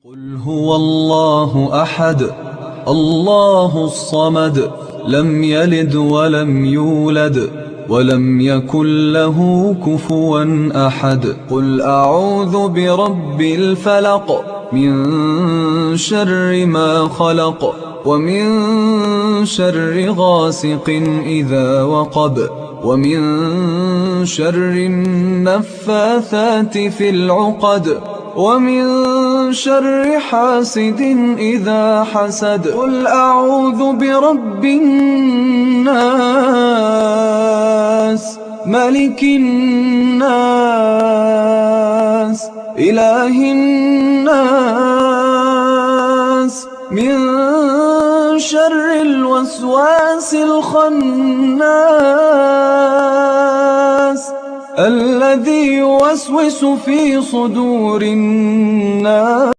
قل هو الله أحد الله الصمد لم يلد ولم يولد ولم يكن له كفوا أحد. قل أعوذ برب الفلق من شر ما خلق ومن شر غاسق إذا وقب ومن شر النفاثات في العقد ومن شر حاسد إذا حسد. قل أعوذ برب الناس ملك الناس إله الناس من شر الوسواس الخناس الذي يوسوس في صدور الناس.